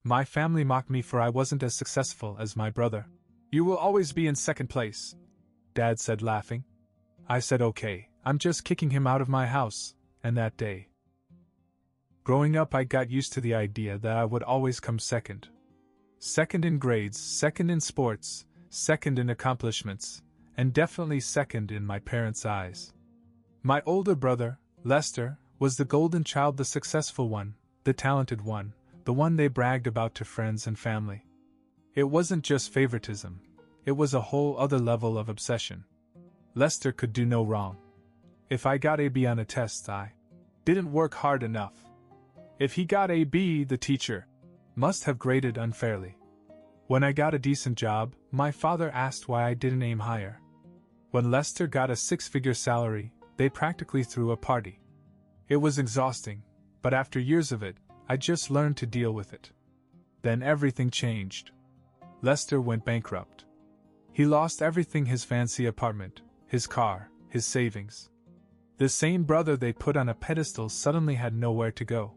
My family mocked me for I wasn't as successful as my brother. You will always be in second place, Dad said, laughing. I said okay, I'm just kicking him out of my house, and that day. Growing up, I got used to the idea that I would always come second. Second in grades, second in sports, second in accomplishments, and definitely second in my parents' eyes. My older brother, Lester, was the golden child, the successful one, the talented one, the one they bragged about to friends and family. It wasn't just favoritism, it was a whole other level of obsession. Lester could do no wrong. If I got a B on a test, I didn't work hard enough. If he got a B, the teacher must have graded unfairly. When I got a decent job, my father asked why I didn't aim higher. When Lester got a six-figure salary, they practically threw a party. It was exhausting, but after years of it, I just learned to deal with it. Then everything changed. Lester went bankrupt. He lost everything: his fancy apartment, his car, his savings. The same brother they put on a pedestal suddenly had nowhere to go.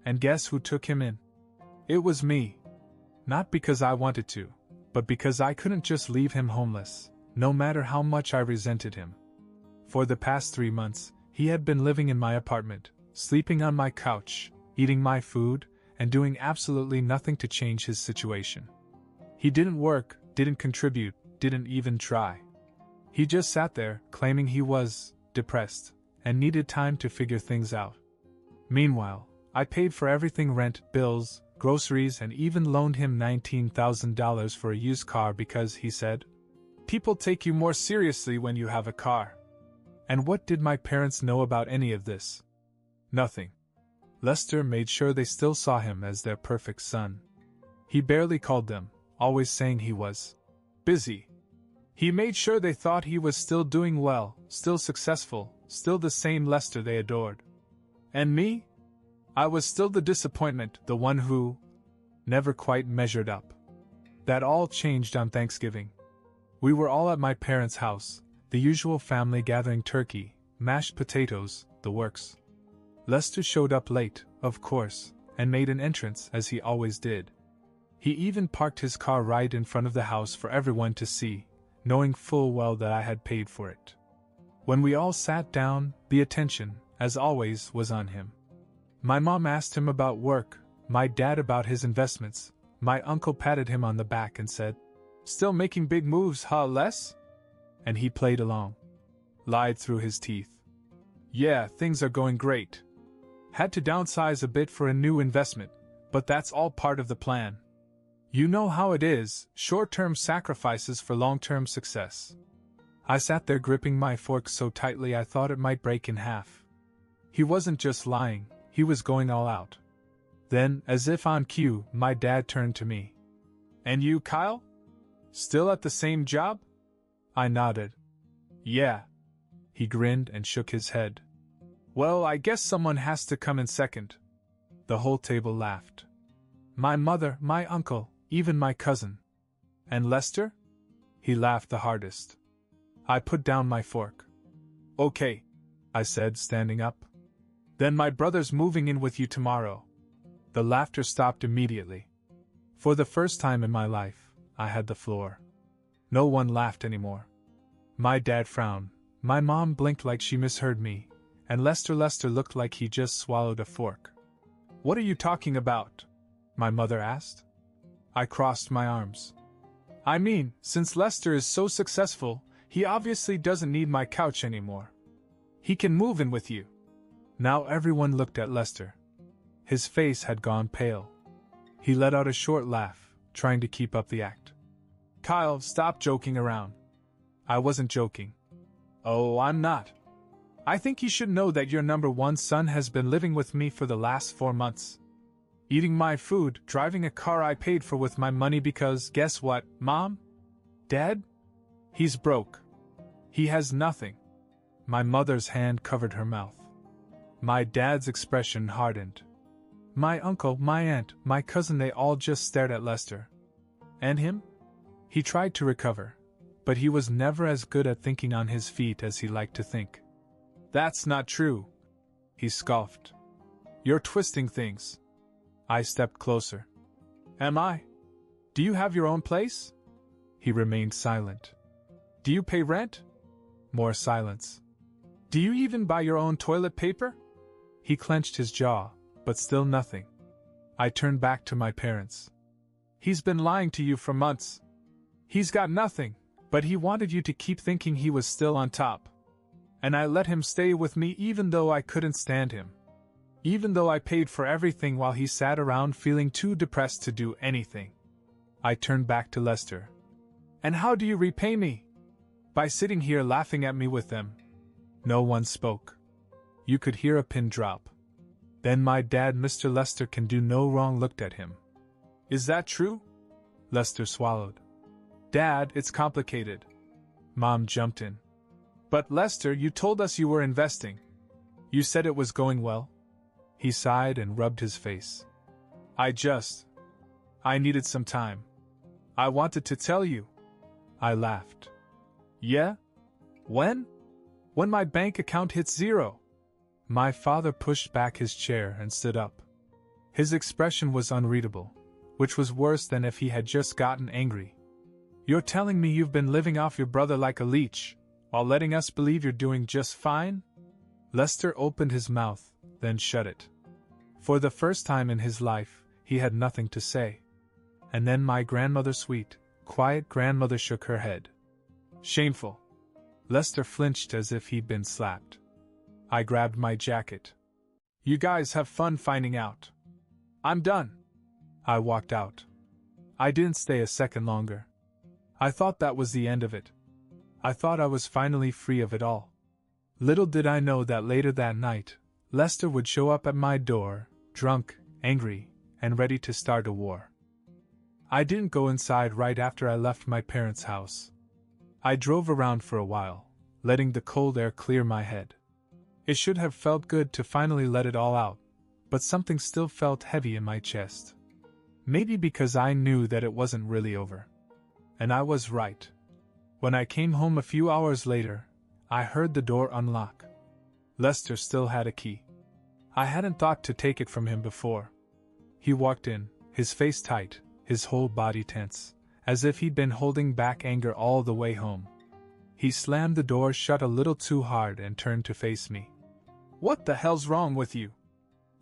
And guess who took him in? It was me. Not because I wanted to, but because I couldn't just leave him homeless, no matter how much I resented him. For the past 3 months, he had been living in my apartment, sleeping on my couch, eating my food, and doing absolutely nothing to change his situation. He didn't work, didn't contribute, didn't even try. He just sat there, claiming he was depressed and needed time to figure things out. Meanwhile, I paid for everything: rent, bills, groceries, and even loaned him $19,000 for a used car because, he said, people take you more seriously when you have a car. And what did my parents know about any of this? Nothing. Lester made sure they still saw him as their perfect son. He barely called them, always saying he was busy. He made sure they thought he was still doing well, still successful, still the same Lester they adored. And me? I was still the disappointment, the one who never quite measured up. That all changed on Thanksgiving. We were all at my parents' house, the usual family gathering: turkey, mashed potatoes, the works. Lester showed up late, of course, and made an entrance as he always did. He even parked his car right in front of the house for everyone to see, knowing full well that I had paid for it. When we all sat down, the attention, as always, was on him. My mom asked him about work, my dad about his investments, my uncle patted him on the back and said, "Still making big moves, huh, Les?" And he played along. Lied through his teeth. "Yeah, things are going great. Had to downsize a bit for a new investment, but that's all part of the plan. You know how it is, short-term sacrifices for long-term success." I sat there gripping my fork so tightly I thought it might break in half. He wasn't just lying, he was going all out. Then, as if on cue, my dad turned to me. "And you, Kyle? Still at the same job?" I nodded. "Yeah." He grinned and shook his head. "Well, I guess someone has to come in second." The whole table laughed. My mother, my uncle, even my cousin. "And Lester?" He laughed the hardest. I put down my fork. "Okay," I said, standing up. "Then my brother's moving in with you tomorrow." The laughter stopped immediately. For the first time in my life, I had the floor. No one laughed anymore. My dad frowned, my mom blinked like she misheard me, and Lester looked like he just swallowed a fork. "What are you talking about?" my mother asked. I crossed my arms. "I mean, since Lester is so successful, he obviously doesn't need my couch anymore. He can move in with you." Now everyone looked at Lester. His face had gone pale. He let out a short laugh, trying to keep up the act. "Kyle, stop joking around." I wasn't joking. "Oh, I'm not. I think you should know that your number one son has been living with me for the last 4 months. Eating my food, driving a car I paid for with my money because, guess what, Mom? Dad? He's broke. He has nothing." My mother's hand covered her mouth. My dad's expression hardened. My uncle, my aunt, my cousin, they all just stared at Lester. And him? He tried to recover, but he was never as good at thinking on his feet as he liked to think. "That's not true," he scoffed. "You're twisting things." I stepped closer. Am I? Do you have your own place? He remained silent. Do you pay rent? More silence. Do you even buy your own toilet paper? He clenched his jaw, but still nothing. I turned back to my parents. He's been lying to you for months. He's got nothing, but he wanted you to keep thinking he was still on top. And I let him stay with me even though I couldn't stand him. Even though I paid for everything while he sat around feeling too depressed to do anything. I turned back to Lester. And how do you repay me? By sitting here laughing at me with them. No one spoke. You could hear a pin drop. Then my dad, Mr. Lester Can Do No Wrong, looked at him. Is that true? Lester swallowed. Dad, it's complicated. Mom jumped in. But Lester, you told us you were investing. You said it was going well. He sighed and rubbed his face. I needed some time. I wanted to tell you. I laughed. Yeah? When? When my bank account hits zero. My father pushed back his chair and stood up. His expression was unreadable, which was worse than if he had just gotten angry. You're telling me you've been living off your brother like a leech, while letting us believe you're doing just fine? Lester opened his mouth, then shut it. For the first time in his life, he had nothing to say. And then my grandmother, sweet, quiet grandmother, shook her head. Shameful. Lester flinched as if he'd been slapped. I grabbed my jacket. You guys have fun finding out. I'm done. I walked out. I didn't stay a second longer. I thought that was the end of it. I thought I was finally free of it all. Little did I know that later that night, Lester would show up at my door, drunk, angry, and ready to start a war. I didn't go inside right after I left my parents' house. I drove around for a while, letting the cold air clear my head. It should have felt good to finally let it all out, but something still felt heavy in my chest. Maybe because I knew that it wasn't really over. And I was right. When I came home a few hours later, I heard the door unlock. Lester still had a key. I hadn't thought to take it from him before. He walked in, his face tight, his whole body tense, as if he'd been holding back anger all the way home. He slammed the door shut a little too hard and turned to face me. What the hell's wrong with you?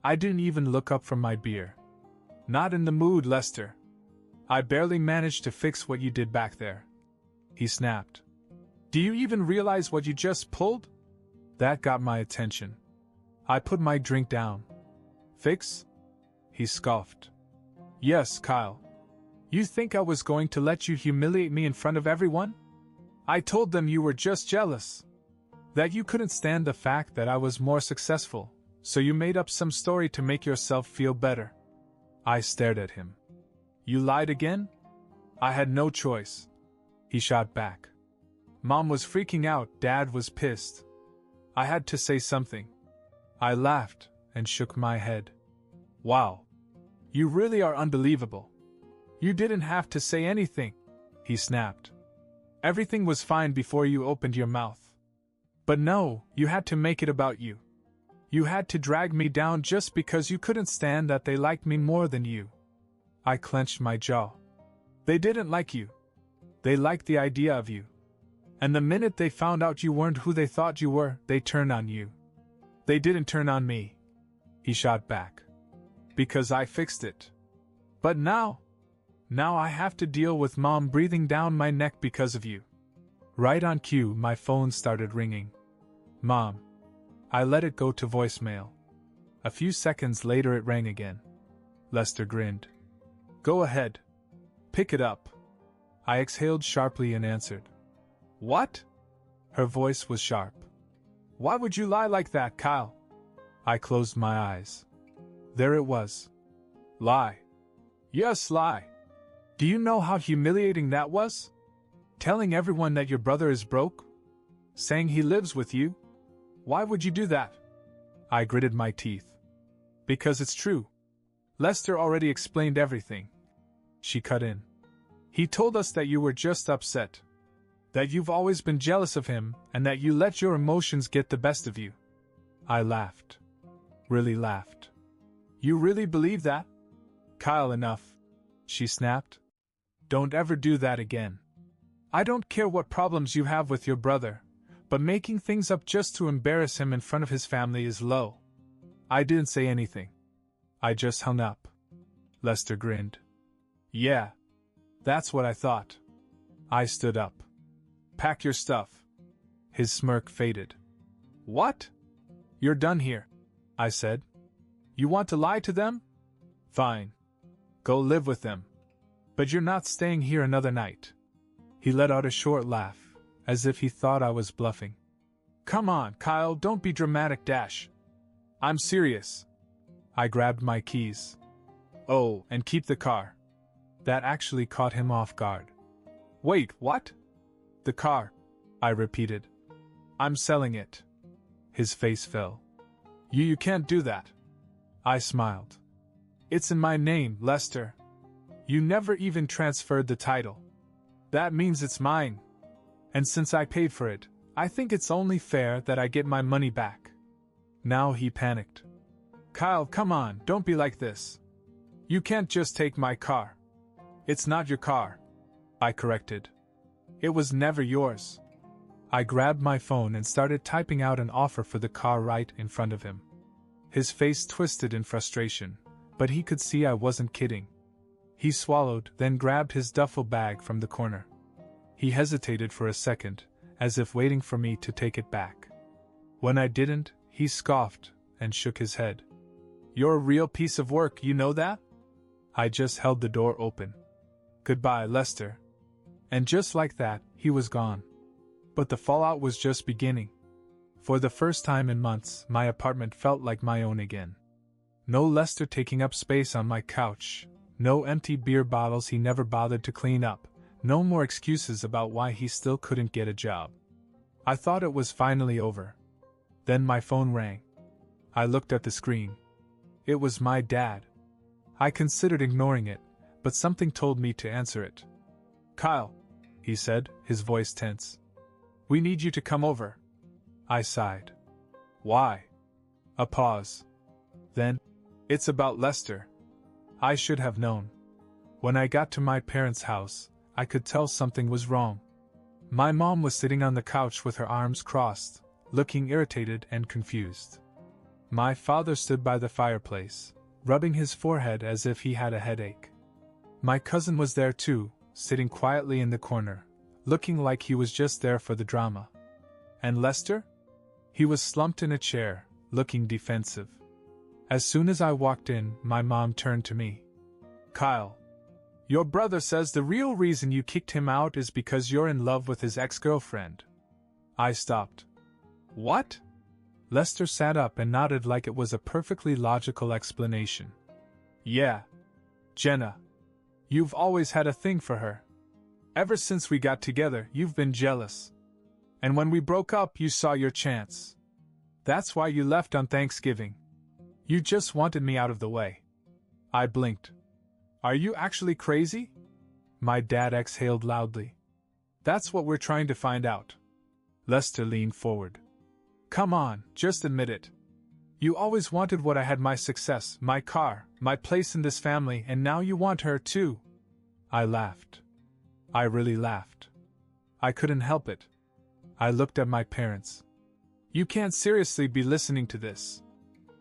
I didn't even look up from my beer. Not in the mood, Lester. I barely managed to fix what you did back there. He snapped. Do you even realize what you just pulled? That got my attention. I put my drink down. Fix? He scoffed. Yes, Kyle. You think I was going to let you humiliate me in front of everyone? I told them you were just jealous. That you couldn't stand the fact that I was more successful, so you made up some story to make yourself feel better. I stared at him. You lied again? I had no choice. He shot back. Mom was freaking out, Dad was pissed. I had to say something. I laughed and shook my head. Wow. You really are unbelievable. You didn't have to say anything, he snapped. Everything was fine before you opened your mouth. But no, you had to make it about you. You had to drag me down just because you couldn't stand that they liked me more than you. I clenched my jaw. They didn't like you. They liked the idea of you. And the minute they found out you weren't who they thought you were, they turned on you. They didn't turn on me. He shot back. Because I fixed it. But now I have to deal with Mom breathing down my neck because of you. Right on cue, my phone started ringing. Mom. I let it go to voicemail. A few seconds later it rang again. Lester grinned. Go ahead. Pick it up. I exhaled sharply and answered. What? Her voice was sharp. Why would you lie like that, Kyle? I closed my eyes. There it was. Lie. Yes, lie. Do you know how humiliating that was? Telling everyone that your brother is broke? Saying he lives with you? Why would you do that? I gritted my teeth. Because it's true. Lester already explained everything. She cut in. He told us that you were just upset. That you've always been jealous of him, and that you let your emotions get the best of you. I laughed. Really laughed. You really believe that? Kyle, enough. she snapped. Don't ever do that again. I don't care what problems you have with your brother, but making things up just to embarrass him in front of his family is low. I didn't say anything. I just hung up. Lester grinned. Yeah, that's what I thought. I stood up. Pack your stuff. His smirk faded. What? You're done here, I said. You want to lie to them? Fine. Go live with them. But you're not staying here another night. He let out a short laugh, as if he thought I was bluffing. Come on, Kyle, don't be dramatic, Dash. I'm serious. I grabbed my keys. Oh, and keep the car. That actually caught him off guard. Wait, what? The car, I repeated. I'm selling it. His face fell. You can't do that. I smiled. It's in my name, Lester. You never even transferred the title. That means it's mine. And since I paid for it, I think it's only fair that I get my money back. Now he panicked. Kyle, come on, don't be like this. You can't just take my car. It's not your car, I corrected. It was never yours. I grabbed my phone and started typing out an offer for the car right in front of him. His face twisted in frustration, but he could see I wasn't kidding. He swallowed, then grabbed his duffel bag from the corner. He hesitated for a second, as if waiting for me to take it back. When I didn't, he scoffed and shook his head. You're a real piece of work, you know that? I just held the door open. Goodbye, Lester. And just like that, he was gone. But the fallout was just beginning. For the first time in months, my apartment felt like my own again. No Lester taking up space on my couch, no empty beer bottles he never bothered to clean up, no more excuses about why he still couldn't get a job. I thought it was finally over. Then my phone rang. I looked at the screen. It was my dad. I considered ignoring it, but something told me to answer it. Kyle, he said, his voice tense. We need you to come over. I sighed. Why? A pause. Then, it's about Lester. I should have known. When I got to my parents' house, I could tell something was wrong. My mom was sitting on the couch with her arms crossed, looking irritated and confused. My father stood by the fireplace, rubbing his forehead as if he had a headache. My cousin was there too, sitting quietly in the corner, looking like he was just there for the drama. And Lester? He was slumped in a chair, looking defensive. As soon as I walked in, my mom turned to me. Kyle, your brother says the real reason you kicked him out is because you're in love with his ex-girlfriend. I stopped. What? Lester sat up and nodded like it was a perfectly logical explanation. Yeah. Jenna. You've always had a thing for her. Ever since we got together, you've been jealous. And when we broke up, you saw your chance. That's why you left on Thanksgiving. You just wanted me out of the way. I blinked. Are you actually crazy? My dad exhaled loudly. That's what we're trying to find out. Lester leaned forward. Come on, just admit it. You always wanted what I had: my success, my car, my place in this family, and now you want her too. I laughed. I really laughed. I couldn't help it. I looked at my parents. You can't seriously be listening to this.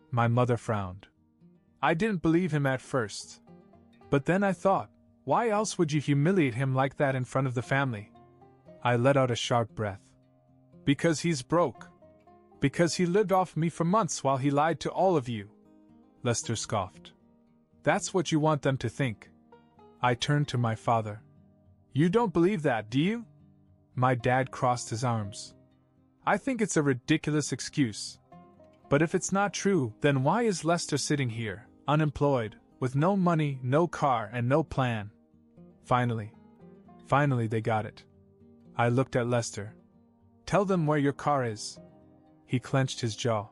My mother frowned. I didn't believe him at first. But then I thought, why else would you humiliate him like that in front of the family? I let out a sharp breath. Because he's broke. Because he lived off me for months while he lied to all of you. Lester scoffed. That's what you want them to think. I turned to my father. You don't believe that, do you? My dad crossed his arms. I think it's a ridiculous excuse. But if it's not true, then why is Lester sitting here, unemployed, with no money, no car, and no plan? Finally they got it. I looked at Lester. Tell them where your car is. He clenched his jaw.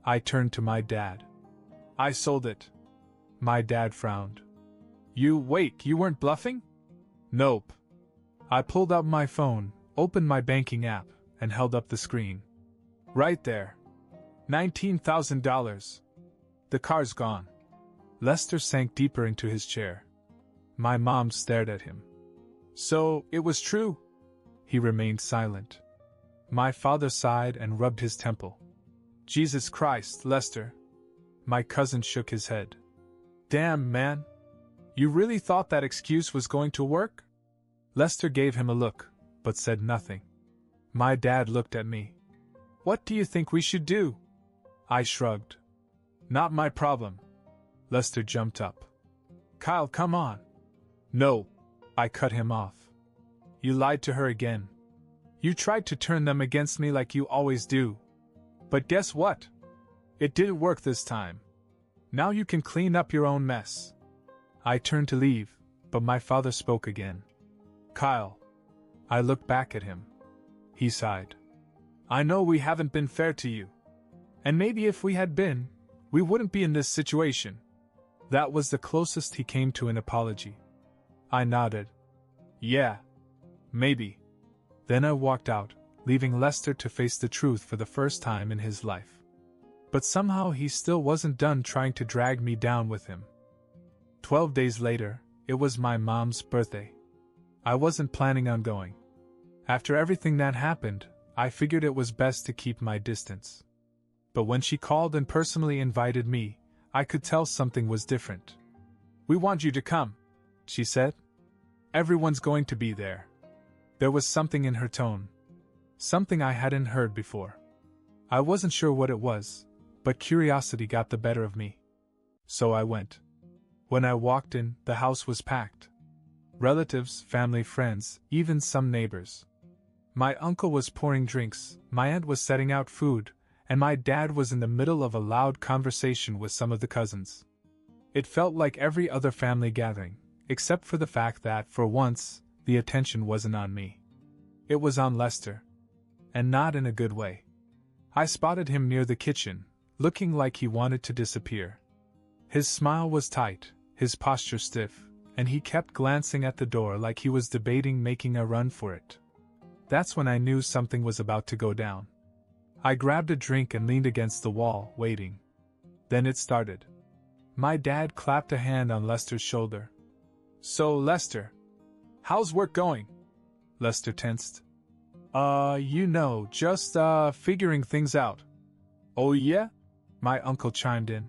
I turned to my dad. I sold it. My dad frowned. You weren't bluffing? Nope. I pulled out my phone, opened my banking app, and held up the screen. Right there. $19,000. The car's gone. Lester sank deeper into his chair. My mom stared at him. So, it was true? He remained silent. My father sighed and rubbed his temple. Jesus Christ, Lester. My cousin shook his head. Damn, man. You really thought that excuse was going to work? Lester gave him a look, but said nothing. My dad looked at me. What do you think we should do? I shrugged. Not my problem. Lester jumped up. Kyle, come on. No. I cut him off. You lied to her again. You tried to turn them against me like you always do. But guess what? It didn't work this time. Now you can clean up your own mess. I turned to leave, but my father spoke again. Kyle. I looked back at him. He sighed. I know we haven't been fair to you. And maybe if we had been, we wouldn't be in this situation. That was the closest he came to an apology. I nodded. Yeah. Maybe. Then I walked out, leaving Lester to face the truth for the first time in his life. But somehow he still wasn't done trying to drag me down with him. 12 days later, it was my mom's birthday. I wasn't planning on going. After everything that happened, I figured it was best to keep my distance. But when she called and personally invited me, I could tell something was different. We want you to come, she said. Everyone's going to be there. There was something in her tone. Something I hadn't heard before. I wasn't sure what it was, but curiosity got the better of me. So I went. When I walked in, the house was packed. Relatives, family, friends, even some neighbors. My uncle was pouring drinks, my aunt was setting out food, and my dad was in the middle of a loud conversation with some of the cousins. It felt like every other family gathering, except for the fact that, for once, the attention wasn't on me. It was on Lester. And not in a good way. I spotted him near the kitchen, looking like he wanted to disappear. His smile was tight, his posture stiff, and he kept glancing at the door like he was debating making a run for it. That's when I knew something was about to go down. I grabbed a drink and leaned against the wall, waiting. Then it started. My dad clapped a hand on Lester's shoulder. So, Lester, how's work going? Lester tensed. Just figuring things out. Oh yeah? My uncle chimed in.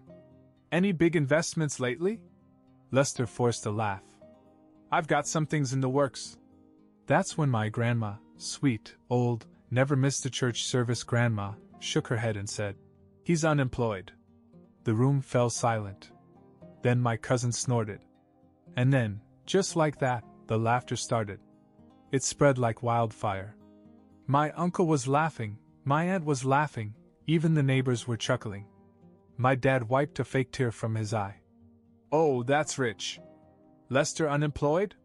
Any big investments lately? Lester forced a laugh. I've got some things in the works. That's when my grandma, sweet, old, never missed a church service grandma, shook her head and said, He's unemployed. The room fell silent. Then my cousin snorted. And then, just like that, the laughter started. It spread like wildfire. My uncle was laughing, my aunt was laughing, even the neighbors were chuckling. My dad wiped a fake tear from his eye. Oh, that's rich. Lester unemployed?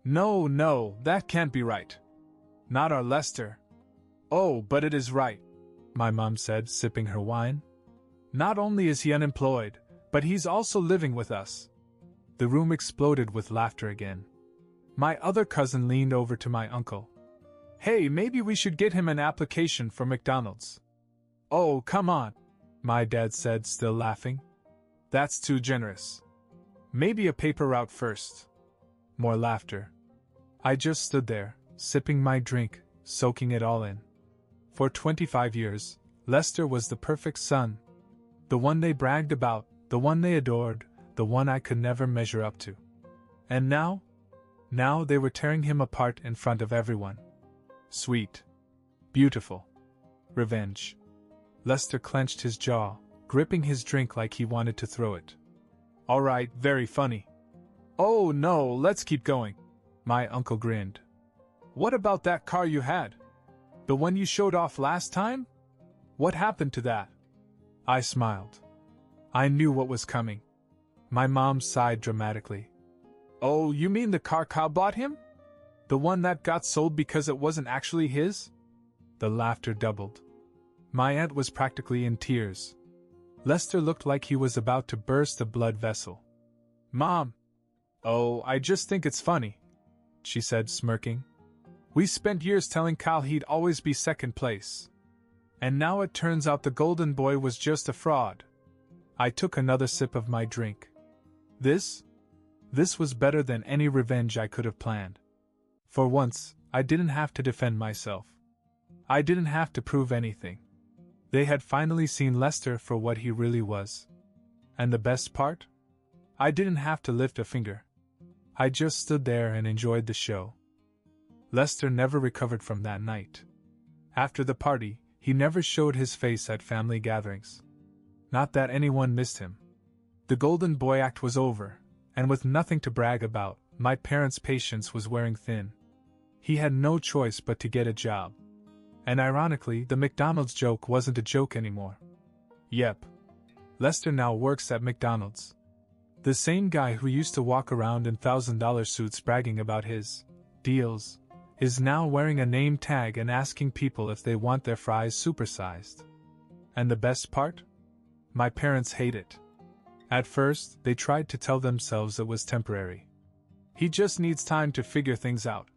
No, that can't be right. Not our Lester. Oh, but it is right, my mom said, sipping her wine. Not only is he unemployed, but he's also living with us. The room exploded with laughter again. My other cousin leaned over to my uncle. Hey, maybe we should get him an application for McDonald's. Oh, come on, my dad said, still laughing. That's too generous. Maybe a paper route first. More laughter. I just stood there, sipping my drink, soaking it all in. For 25 years, Lester was the perfect son. The one they bragged about, the one they adored, the one I could never measure up to. And now? Now they were tearing him apart in front of everyone. Sweet. Beautiful. Revenge. Lester clenched his jaw, gripping his drink like he wanted to throw it. All right, very funny. Oh no, let's keep going. My uncle grinned. What about that car you had? The one you showed off last time? What happened to that? I smiled. I knew what was coming. My mom sighed dramatically. Oh, you mean the car Kyle bought him? The one that got sold because it wasn't actually his? The laughter doubled. My aunt was practically in tears. Lester looked like he was about to burst a blood vessel. Mom! Oh, I just think it's funny, she said, smirking. We spent years telling Kyle he'd always be second place. And now it turns out the golden boy was just a fraud. I took another sip of my drink. This This was better than any revenge I could have planned. For once, I didn't have to defend myself. I didn't have to prove anything. They had finally seen Lester for what he really was. And the best part? I didn't have to lift a finger. I just stood there and enjoyed the show. Lester never recovered from that night. After the party, he never showed his face at family gatherings. Not that anyone missed him. The Golden Boy act was over, and with nothing to brag about, my parents' patience was wearing thin. He had no choice but to get a job. And ironically, the McDonald's joke wasn't a joke anymore. Yep. Lester now works at McDonald's. The same guy who used to walk around in $1,000 suits bragging about his deals is now wearing a name tag and asking people if they want their fries supersized. And the best part? My parents hate it. At first, they tried to tell themselves it was temporary. He just needs time to figure things out,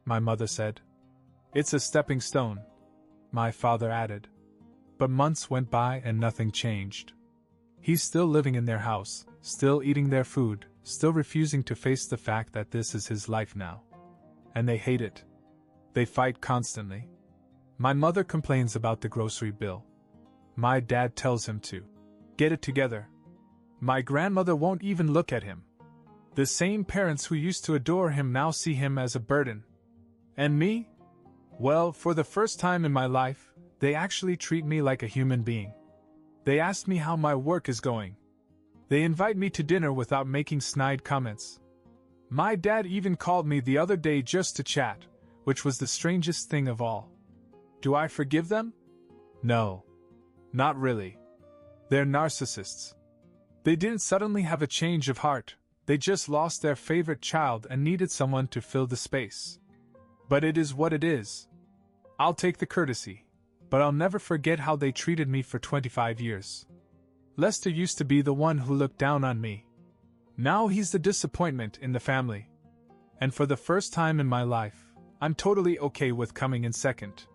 my mother said. It's a stepping stone, my father added. But months went by and nothing changed. He's still living in their house, still eating their food, still refusing to face the fact that this is his life now. And they hate it. They fight constantly. My mother complains about the grocery bill. My dad tells him to get it together. My grandmother won't even look at him. The same parents who used to adore him now see him as a burden. And me? Well, for the first time in my life, they actually treat me like a human being. They ask me how my work is going. They invite me to dinner without making snide comments. My dad even called me the other day just to chat, which was the strangest thing of all. Do I forgive them? No. Not really. They're narcissists. They didn't suddenly have a change of heart, they just lost their favorite child and needed someone to fill the space. But it is what it is. I'll take the courtesy, but I'll never forget how they treated me for 25 years. Lester used to be the one who looked down on me. Now he's the disappointment in the family. And for the first time in my life, I'm totally okay with coming in second.